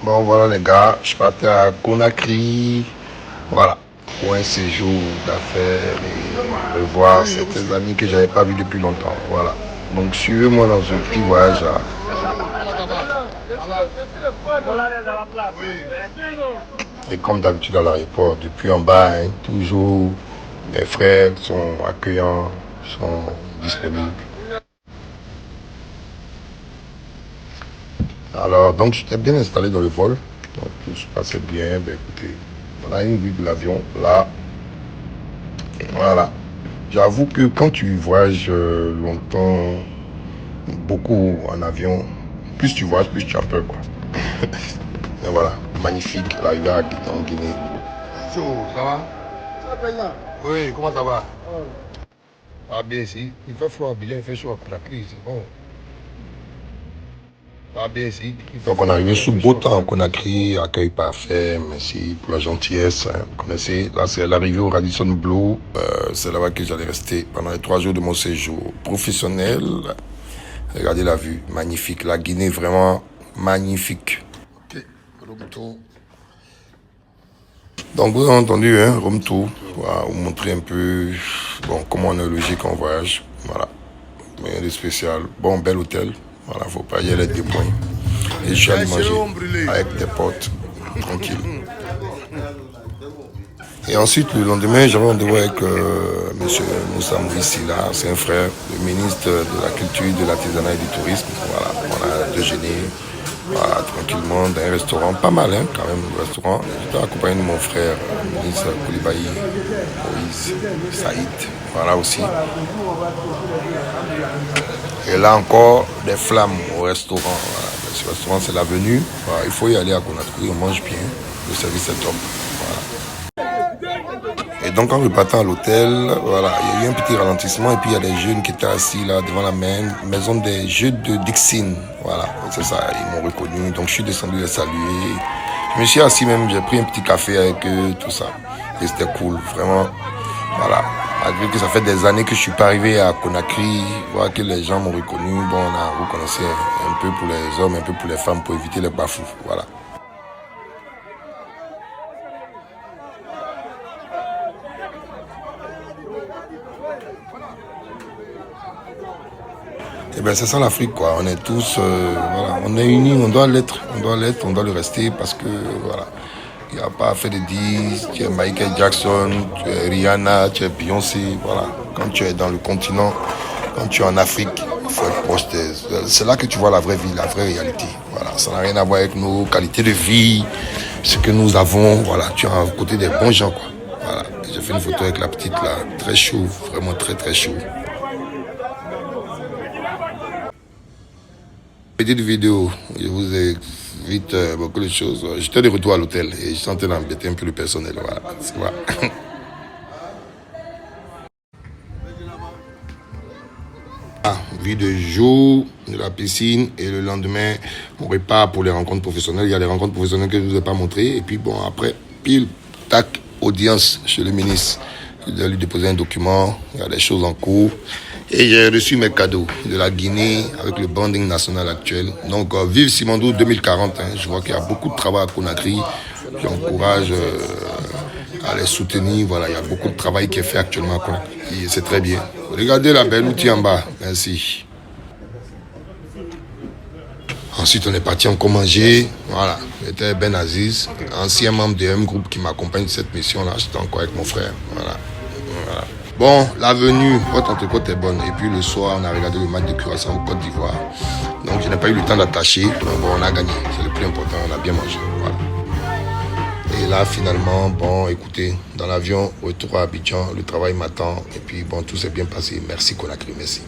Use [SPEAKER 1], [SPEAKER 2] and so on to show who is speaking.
[SPEAKER 1] Bon, voilà les gars, je partais à Conakry, voilà, pour un séjour d'affaires et revoir certains amis que j'avais pas vus depuis longtemps, voilà. Donc suivez-moi dans un petit voyage là. Et comme d'habitude à l'aéroport, depuis en bas, hein, toujours les frères sont accueillants, sont disponibles. Alors, donc, j'étais bien installé dans le vol. Donc, tout se passait bien. Ben, écoutez, on a une vue de l'avion, là. Voilà. J'avoue que quand tu voyages longtemps, beaucoup en avion, plus tu voyages, plus tu as peur, quoi. Et voilà, magnifique, l'arrivée en Guinée. Chaud, ça va? Ça va bien. Oui, comment ça va? Ah, bien ici. Il fait froid, bien, il fait chaud après la crise, c'est bon. Ah, bien ici. Donc on est arrivé sous beau temps, Conakry, accueil parfait, merci pour la gentillesse. Hein. Vous connaissez, là c'est l'arrivée au Radisson Blu. C'est là-bas que j'allais rester pendant les 3 jours de mon séjour professionnel. Regardez la vue, magnifique. La Guinée vraiment magnifique. Ok, room tour. Donc vous avez entendu, hein, room tour. Voilà, vous montrer un peu bon, comment on est logé quand on voyage. Voilà, rien de spécial. Bon, bel hôtel. Voilà, faut pas y aller des points. Et je suis allé manger avec des potes, tranquille. Et ensuite, le lendemain, j'avais rendez-vous avec M. Moussa Mouissila, c'est un frère, le ministre de la Culture, de l'Artisanat et du Tourisme. Voilà, on a déjeuné, voilà, tranquillement, dans un restaurant, pas mal, hein, quand même, le restaurant. J'étais accompagné de mon frère, le ministre Koulibaly, Moïse, Saïd, voilà aussi. Et là encore, des flammes au restaurant. Voilà. Ce restaurant, c'est l'avenue. Voilà. Il faut y aller à Conakry, on mange bien. Le service est top. Voilà. Et donc, quand je partais à l'hôtel, voilà, il y a eu un petit ralentissement. Et puis, il y a des jeunes qui étaient assis là devant la maison des jeux de Dixine. Voilà, c'est ça. Ils m'ont reconnu. Donc, je suis descendu les saluer. Je me suis assis même, j'ai pris un petit café avec eux, tout ça. Et c'était cool, vraiment. Voilà. Malgré que ça fait des années que je ne suis pas arrivé à Conakry, voir que les gens m'ont reconnu. Bon, vous connaissez un peu pour les hommes, un peu pour les femmes, pour éviter les bafous. Voilà. Et bien, c'est ça l'Afrique, quoi. On est tous, voilà, on est unis, on doit l'être, on doit le rester parce que, voilà. Il n'y a pas à faire de 10, tu es Michael Jackson, tu es Rihanna, tu es Beyoncé, voilà. Quand tu es dans le continent, quand tu es en Afrique, il faut être proche c'est là que tu vois la vraie vie, la vraie réalité. Voilà. Ça n'a rien à voir avec nos qualités de vie, ce que nous avons, voilà. Tu es à côté des bons gens, quoi. Voilà. J'ai fait une photo avec la petite là, très chaud, vraiment très très chaud. Petite vidéo, je vous ai vite beaucoup de choses. J'étais de retour à l'hôtel et je sentais d'embêter un peu le personnel. Voilà, c'est vrai. Ah, vie de jour, de la piscine et le lendemain, on repart pour les rencontres professionnelles. Il y a les rencontres professionnelles que je ne vous ai pas montrées. Et puis bon, après, pile, tac, audience chez le ministre. Je dois lui déposer un document, il y a des choses en cours. Et j'ai reçu mes cadeaux de la Guinée avec le branding national actuel. Donc, vive Simandou 2040. Hein. Je vois qu'il y a beaucoup de travail à Conakry. J'encourage à les soutenir. Voilà, il y a beaucoup de travail qui est fait actuellement à Conakry. Et c'est très bien. Regardez la belle outil en bas. Merci. Ensuite, on est parti encore manger. Voilà, j'étais Ben Aziz, ancien membre de M Group qui m'accompagne de cette mission-là. J'étais encore avec mon frère. Voilà. Voilà. Bon, l'avenue, votre entrecôte est bonne. Et puis le soir, on a regardé le match de Curaçao Côte d'Ivoire. Donc, je n'ai pas eu le temps d'attacher. Mais bon, on a gagné. C'est le plus important. On a bien mangé. Voilà. Et là, finalement, bon, écoutez, dans l'avion, retour à Abidjan, le travail m'attend. Et puis, bon, tout s'est bien passé. Merci Conakry, merci.